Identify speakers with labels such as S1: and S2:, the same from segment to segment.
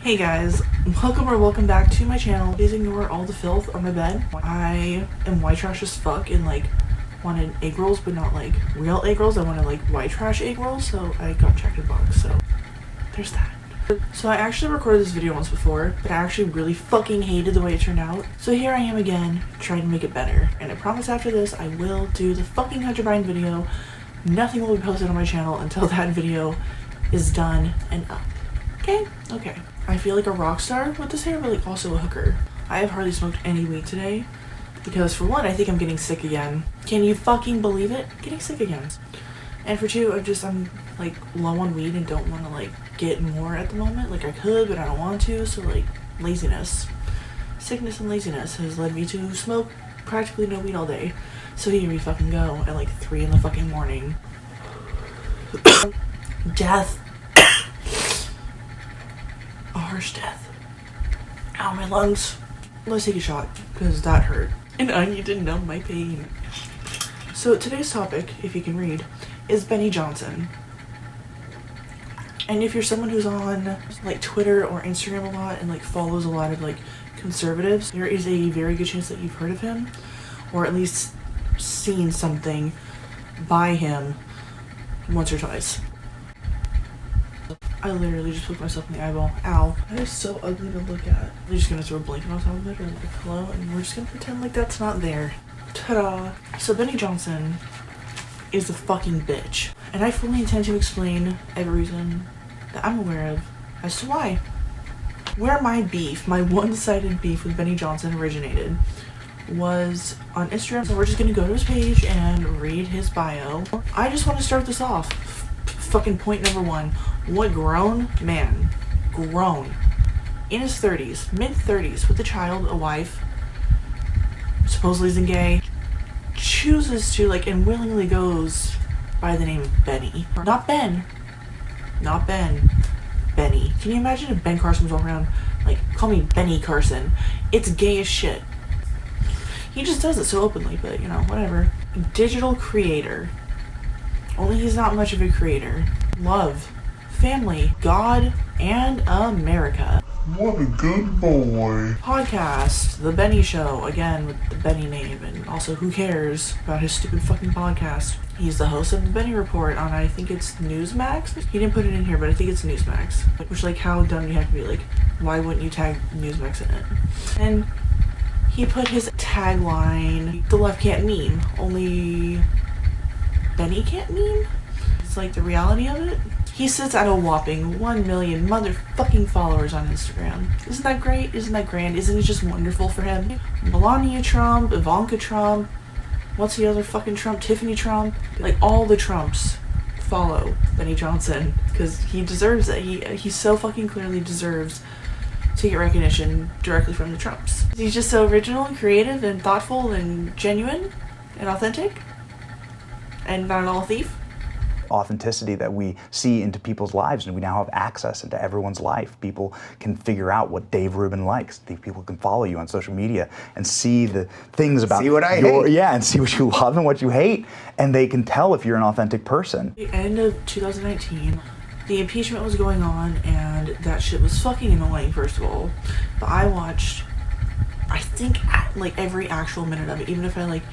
S1: Hey guys, welcome back to my channel. Please ignore all the filth on my bed. I am white trash as fuck and like wanted egg rolls, but not like real egg rolls. I wanted like white trash egg rolls, so I got Jack in the Box, so there's that. So I actually recorded this video once before, but I actually really fucking hated the way it turned out. So here I am again, trying to make it better. And I promise after this, I will do the fucking Hunter Biden video. Nothing will be posted on my channel until that video is done and up. Okay? Okay. I feel like a rock star with this hair, but like also a hooker. I have hardly smoked any weed today because for one, I think I'm getting sick again. Can you fucking believe it? Getting sick again. And for two, I'm like low on weed and don't want to like get more at the moment. Like I could, but I don't want to. So like laziness, sickness and laziness has led me to smoke practically no weed all day. So here we fucking go at like 3 in the fucking morning. Death. A harsh death. Ow, my lungs. Let's take a shot, because that hurt. And I need to numb my pain. So today's topic, if you can read, is Benny Johnson. And if you're someone who's on like Twitter or Instagram a lot and like follows a lot of like conservatives, there is a very good chance that you've heard of him, or at least seen something by him once or twice. I literally just poked myself in the eyeball. Ow. That is so ugly to look at. We're just gonna throw a blanket on top of it or like a pillow and we're just gonna pretend like that's not there. Ta-da. So Benny Johnson is a fucking bitch. And I fully intend to explain every reason that I'm aware of as to why. Where my beef, my one-sided beef with Benny Johnson originated was on Instagram. So we're just gonna go to his page and read his bio. I just want to start this off. Fucking point number one. What grown man, grown, in his 30s, mid-30s, with a child, a wife, supposedly isn't gay, chooses to, like, and willingly goes by the name of Benny. Not Ben. Not Ben. Benny. Can you imagine if Ben Carson was all around, like, call me Benny Carson? It's gay as shit. He just does it so openly, but, you know, whatever. Digital creator. Only he's not much of a creator. Love. Family, God, and America.
S2: What a good boy.
S1: Podcast, The Benny Show, again with the Benny name, and also who cares about his stupid fucking podcast. He's the host of The Benny Report on, I think it's Newsmax? He didn't put it in here, but I think it's Newsmax. Which, like, how dumb do you have to be? Like, why wouldn't you tag Newsmax in it? And he put his tagline, the left can't meme, only Benny can't meme? It's like the reality of it. He sits at a whopping 1 million motherfucking followers on Instagram. Isn't that great? Isn't that grand? Isn't it just wonderful for him? Melania Trump, Ivanka Trump, what's the other fucking Trump? Tiffany Trump. Like, all the Trumps follow Benny Johnson because he deserves it. He so fucking clearly deserves to get recognition directly from the Trumps. He's just so original and creative and thoughtful and genuine and authentic and not at all a thief.
S3: Authenticity that we see into people's lives, and we now have access into everyone's life. People can figure out what Dave Rubin likes. People can follow you on social media and see the things about and see what you love and what you hate, and they can tell if you're an authentic person.
S1: The end of 2019, the impeachment was going on, and that shit was fucking annoying, first of all. But I watched, I think, like every actual minute of it. Even if I like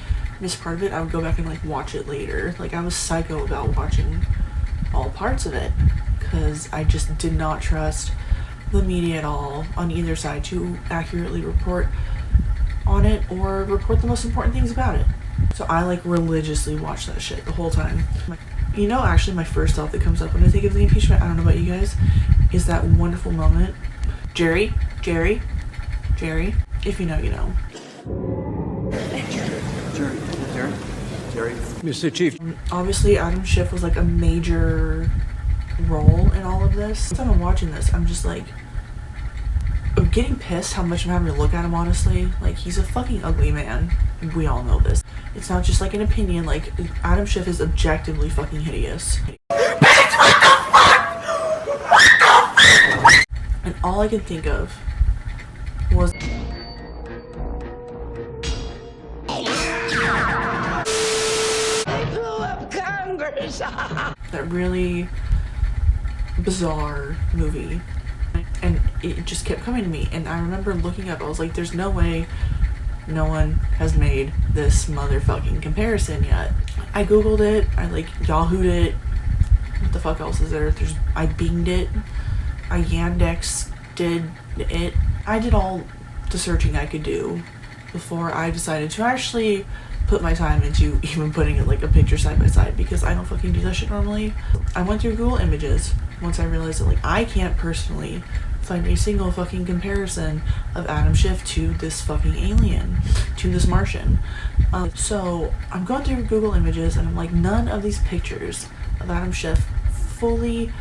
S1: missed part of it, I would go back and like watch it later. Like, I was psycho about watching all parts of it because I just did not trust the media at all on either side to accurately report on it or report the most important things about it. So I like religiously watched that shit the whole time. You know, actually my first thought that comes up when I think of the impeachment, I don't know about you guys, is that wonderful moment. Jerry, if you know, you know.
S4: Jerry. Mr. Chief.
S1: Obviously, Adam Schiff was like a major role in all of this. As I'm watching this, I'm just like, I'm getting pissed how much I'm having to look at him, honestly. Like, he's a fucking ugly man. We all know this. It's not just like an opinion, like, Adam Schiff is objectively fucking hideous. And all I could think of was that really bizarre movie. And it just kept coming to me. And I remember looking up, I was like, there's no way no one has made this motherfucking comparison yet. I googled it, I like Yahoo'd it, what the fuck else is there? I Binged it, I Yandex did it. I did all the searching I could do before I decided to actually put my time into even putting it like a picture side by side, because I don't fucking do that shit normally. I went through Google Images once I realized that like I can't personally find a single fucking comparison of Adam Schiff to this fucking alien, to this Martian. So I'm going through Google Images and I'm like, none of these pictures of Adam Schiff fully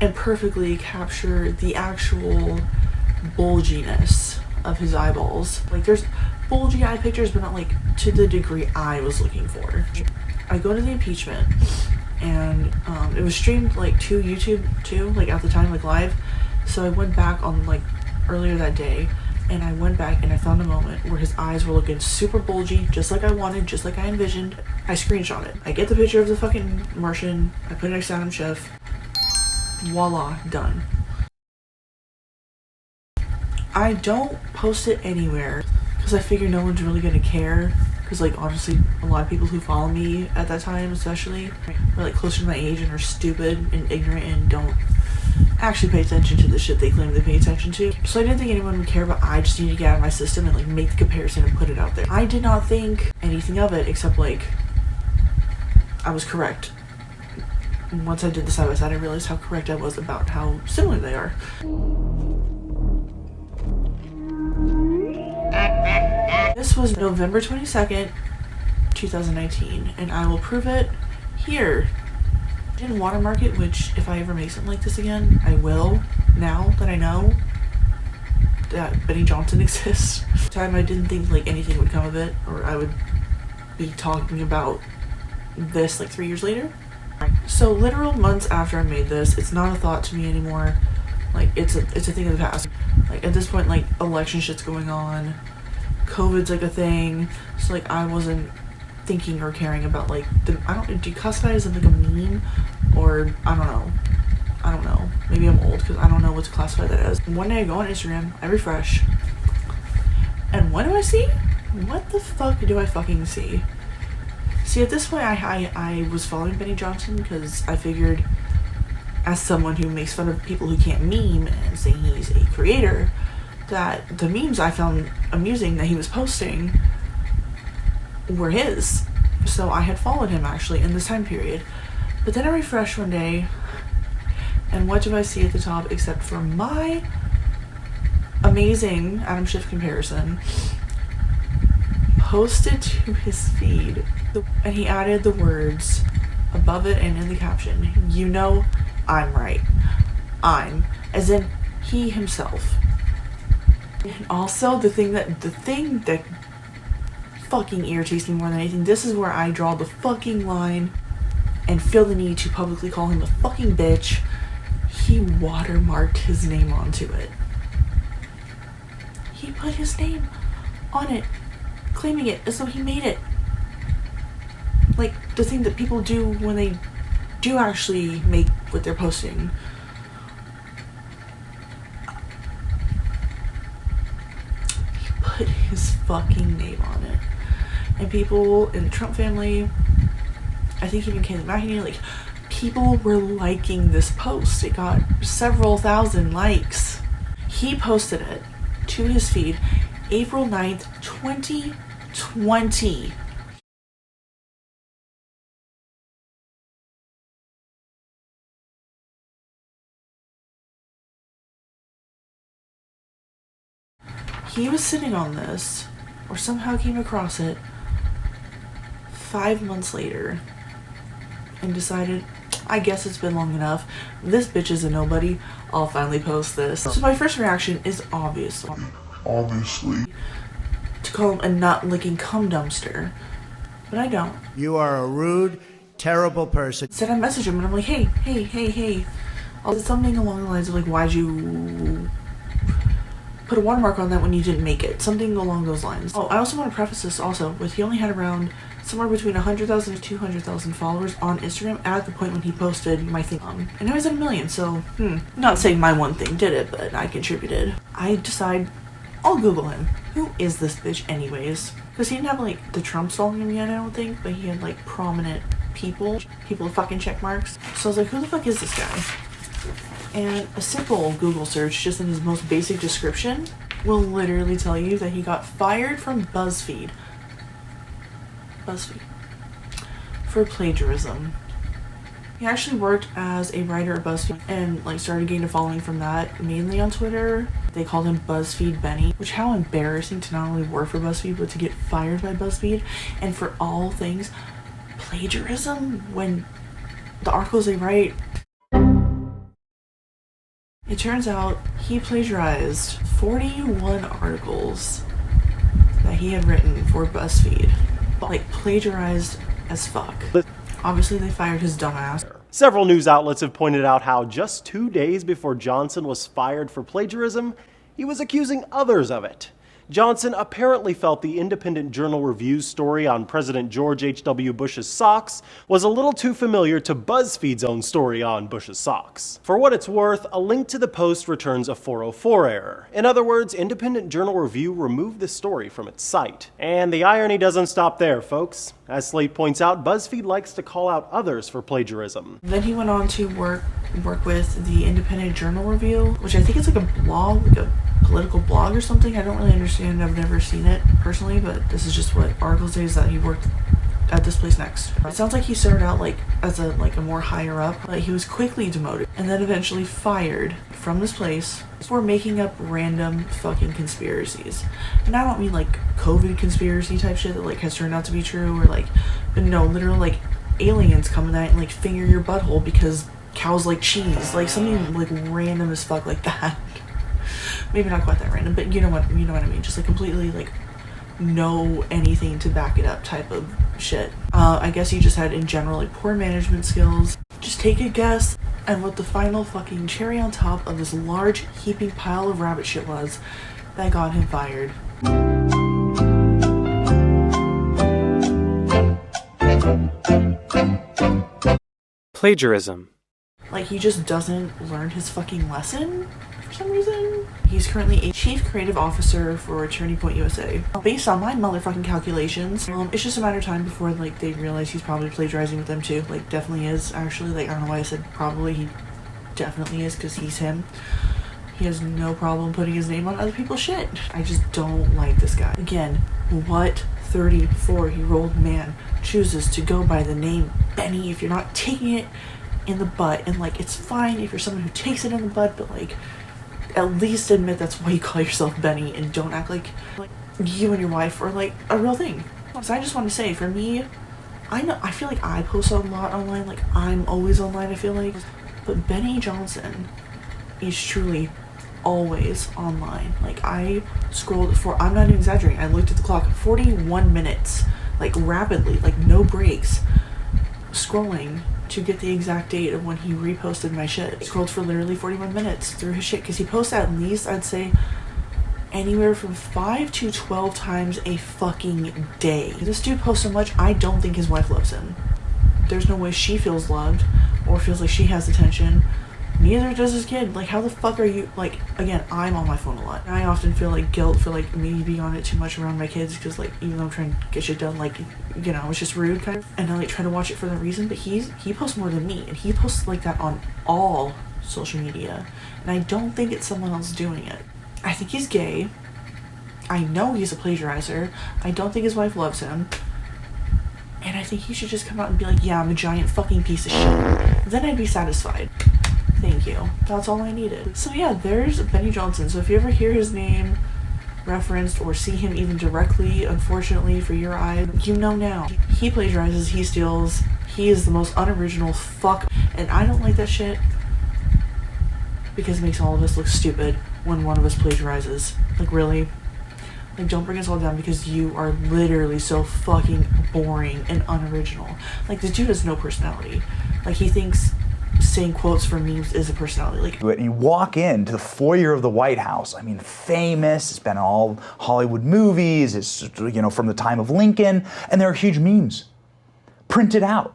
S1: and perfectly capture the actual bulginess of his eyeballs. Like, there's bulgy eye pictures, but not like to the degree I was looking for. I go to the impeachment, and it was streamed like to YouTube too, like at the time, like live. So I went back on like earlier that day, and I went back and I found a moment where his eyes were looking super bulgy, just like I wanted, just like I envisioned. I screenshot it. I get the picture of the fucking Martian, I put it next to Adam Schiff. Voila, done. I don't post it anywhere because I figure no one's really gonna care, because like honestly a lot of people who follow me at that time especially are like closer to my age and are stupid and ignorant and don't actually pay attention to the shit they claim they pay attention to. So I didn't think anyone would care, but I just needed to get out of my system and like make the comparison and put it out there. I did not think anything of it except like I was correct. And once I did the side by side, I realized how correct I was about how similar they are. This was November 22nd, 2019, and I will prove it here. I didn't watermark it, which if I ever make something like this again, I will, now that I know that Benny Johnson exists. At the time I didn't think like anything would come of it, or I would be talking about this like 3 years later. So literal months after I made this, it's not a thought to me anymore. Like it's a thing of the past. Like at this point, like election shit's going on, COVID's like a thing, so like I wasn't thinking or caring about like do you classify it as like a meme, or I don't know, maybe I'm old because I don't know what to classify that as. One day I go on Instagram, I refresh, and what do I see? What the fuck do I fucking see? See, at this point I was following Benny Johnson because I figured, as someone who makes fun of people who can't meme and saying he's a creator, that the memes I found amusing that he was posting were his. So I had followed him actually in this time period. But then I refreshed one day, and what do I see at the top except for my amazing Adam Schiff comparison posted to his feed, and he added the words above it and in the caption, "You know, I'm right. I'm," as in he himself. And also the thing that fucking irritates me more than anything, this is where I draw the fucking line and feel the need to publicly call him a fucking bitch. He watermarked his name onto it. He put his name on it, claiming it as though he made it. Like the thing that people do when they do actually make what they're posting. He put his fucking name on it. And people in the Trump family, I think even Kayleigh McEnany, like, people were liking this post. It got several thousand likes. He posted it to his feed April 9th, 2020. He was sitting on this, or somehow came across it 5 months later and decided, I guess it's been long enough. This bitch is a nobody. I'll finally post this. So my first reaction is obviously to call him a nut-licking cum dumpster. But I don't.
S5: You are a rude, terrible person.
S1: Instead I message him and I'm like, hey. I'll say something along the lines of like, why'd you put a watermark on that when you didn't make it. Something along those lines. Oh, I also want to preface this also with he only had around somewhere between 100,000 to 200,000 followers on Instagram at the point when he posted my thing. And now he's at 1 million, so, not saying my one thing did it, but I contributed. I decide I'll Google him. Who is this bitch anyways? Because he didn't have, like, the Trumps following him yet, I don't think, but he had, like, prominent people with fucking check marks. So I was like, who the fuck is this guy? And a simple Google search, just in his most basic description, will literally tell you that he got fired from BuzzFeed for plagiarism. He actually worked as a writer at BuzzFeed and like started gaining a following from that, mainly on Twitter. They called him BuzzFeed Benny, which how embarrassing to not only work for BuzzFeed but to get fired by BuzzFeed, and for all things plagiarism when the articles they write. It turns out he plagiarized 41 articles that he had written for BuzzFeed. Like, plagiarized as fuck. Obviously, they fired his dumbass.
S6: Several news outlets have pointed out how just 2 days before Johnson was fired for plagiarism, he was accusing others of it. Johnson apparently felt the Independent Journal Review's story on President George H.W. Bush's socks was a little too familiar to BuzzFeed's own story on Bush's socks. For what it's worth, a link to the post returns a 404 error. In other words, Independent Journal Review removed the story from its site. And the irony doesn't stop there, folks. As Slate points out, BuzzFeed likes to call out others for plagiarism.
S1: Then he went on to work with the Independent Journal Review, which I think is like a blog, like a political blog or something. I don't really understand. I've never seen it personally, but this is just what articles say, is that he worked at this place next. It sounds like he started out like as a more higher up, but he was quickly demoted and then eventually fired from this place for making up random fucking conspiracies. And I don't mean like COVID conspiracy type shit that like has turned out to be true, or like, but no, literally like aliens come at night and like finger your butthole because cows like cheese, like something like random as fuck like that. Maybe not quite that random, but you know what I mean. Just like completely like know anything to back it up type of shit. I guess he just had in general like poor management skills. Just take a guess and what the final fucking cherry on top of this large heaping pile of rabbit shit was that got him fired.
S6: Plagiarism.
S1: Like, he just doesn't learn his fucking lesson for some reason. He's currently a chief creative officer for Turning Point USA. Based on my motherfucking calculations, it's just a matter of time before, like, they realize he's probably plagiarizing with them too. Like, definitely is, actually. Like, I don't know why I said probably. He definitely is, because he's him. He has no problem putting his name on other people's shit. I just don't like this guy. Again, what 34-year-old man chooses to go by the name Benny if you're not taking it in the butt? And like, it's fine if you're someone who takes it in the butt, but like, at least admit that's why you call yourself Benny, and don't act like you and your wife are like a real thing. So I just want to say, for me, I feel like I post a lot online, like I'm always online, I feel like, but Benny Johnson is truly always online. Like, I scrolled for, I'm not even exaggerating, I looked at the clock, 41 minutes, like rapidly, like no breaks, scrolling to get the exact date of when he reposted my shit. I scrolled for literally 41 minutes through his shit, because he posts at least, I'd say, anywhere from 5 to 12 times a fucking day. This dude posts so much, I don't think his wife loves him. There's no way she feels loved or feels like she has attention. Neither does his kid. Like, how the fuck are you, like, again, I'm on my phone a lot. I often feel like guilt for like maybe being on it too much around my kids, because like, even though I'm trying to get shit done, like, you know, it's just rude kind of, and I like try to watch it for that reason. But he posts more than me, and he posts like that on all social media, and I don't think it's someone else doing it. I think he's gay. I know he's a plagiarizer. I don't think his wife loves him. And I think he should just come out and be like, yeah, I'm a giant fucking piece of shit. Then I'd be satisfied. Thank you. That's all I needed. So yeah, there's Benny Johnson. So if you ever hear his name referenced or see him even directly, unfortunately for your eye, you know now. He plagiarizes, he steals, he is the most unoriginal fuck, and I don't like that shit because it makes all of us look stupid when one of us plagiarizes. Like, really? Like, don't bring us all down because you are literally so fucking boring and unoriginal. Like, this dude has no personality. Like, he thinks saying quotes for memes is a personality. Like,
S3: When you walk into the foyer of the White House, I mean, famous, it's been in all Hollywood movies, it's, you know, from the time of Lincoln, and there are huge memes printed out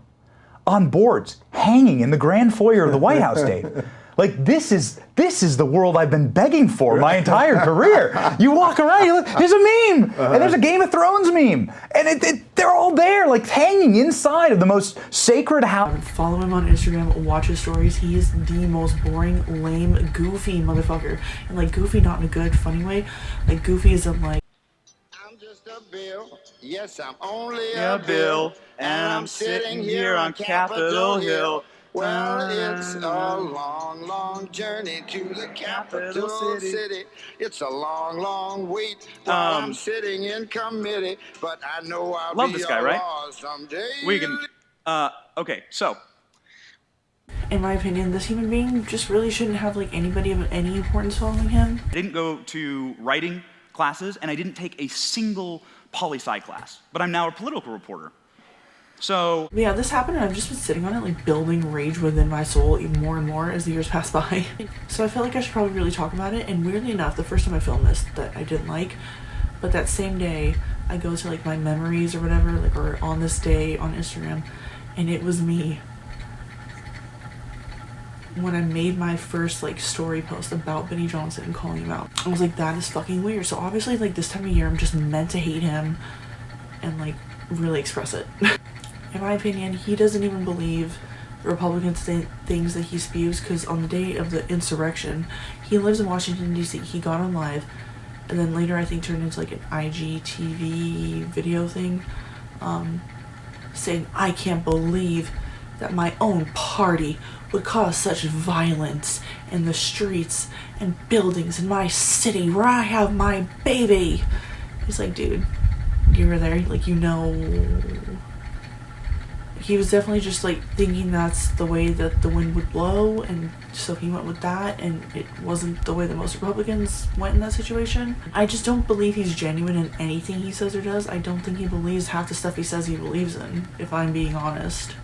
S3: on boards, hanging in the grand foyer of the White House, Dave. Like, this is the world I've been begging for my entire career. You walk around, you look, there's a meme, and there's a Game of Thrones meme, and they're all there, like hanging inside of the most sacred house.
S1: follow him on Instagram, watch his stories. He is the most boring, lame, goofy motherfucker. And like, goofy not in a good, funny way. Like, goofy isn't like,
S7: I'm just a bill. Yes, I'm only
S3: A bill, and I'm sitting here on Capitol Hill.
S7: Well, it's a long, long journey to the capital city. It's a long, long wait while I'm sitting in committee, but I know I'll
S8: Love
S7: be
S8: this guy, right?
S7: someday.
S8: We can. Okay, so.
S1: in my opinion, this human being just really shouldn't have like anybody of any importance following him.
S8: I didn't go to writing classes, and I didn't take a single poli-sci class, but I'm now a political reporter. So
S1: Yeah, this happened and I've just been sitting on it, like building rage within my soul even more and more as the years pass by. So I feel like I should probably really talk about it, and weirdly enough, the first time I filmed this that I didn't like, but that same day I go to like my memories or whatever, like, or on this day on Instagram, and it was me when I made my first like story post about Benny Johnson and calling him out. I was like, that is fucking weird. So obviously like this time of year I'm just meant to hate him and like really express it. In my opinion, he doesn't even believe the Republicans things that he spews, because on the day of the insurrection, he lives in Washington, D.C. He got on live, and then later I think turned into like an IGTV video thing, saying, I can't believe that my own party would cause such violence in the streets and buildings in my city where I have my baby. He's like, dude, you were there, like, you know. He was definitely just like thinking that's the way that the wind would blow, and so he went with that, and it wasn't the way that most Republicans went in that situation. I just don't believe he's genuine in anything he says or does. I don't think he believes half the stuff he says he believes in, if I'm being honest.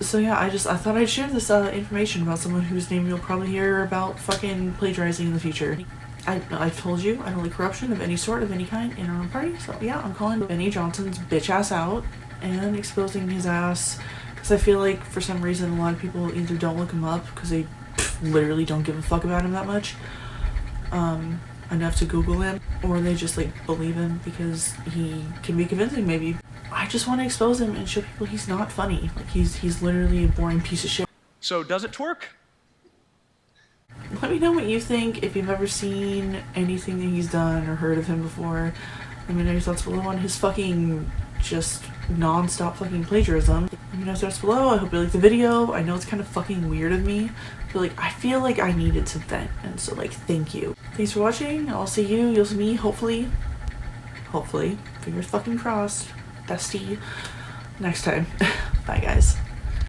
S1: So yeah, I thought I'd share this information about someone whose name you'll probably hear about fucking plagiarizing in the future. I've told you I don't like corruption of any sort, of any kind, in our own party, so yeah, I'm calling Benny Johnson's bitch ass out and exposing his ass, because I feel like for some reason a lot of people either don't look him up because they literally don't give a fuck about him that much, enough to Google him, or they just like believe him because he can be convincing maybe. I just want to expose him and show people he's not funny. Like, he's literally a boring piece of shit.
S8: So does it twerk?
S1: Let me know what you think, if you've ever seen anything that he's done or heard of him before. Let me know your thoughts below on his fucking just non-stop fucking plagiarism. Let me know your thoughts below. I hope you liked the video. I know it's kind of fucking weird of me, but like, I feel like I needed to vent, and so like, thank you. Thanks for watching. I'll see you. You'll see me, hopefully, fingers fucking crossed, bestie, next time. Bye guys.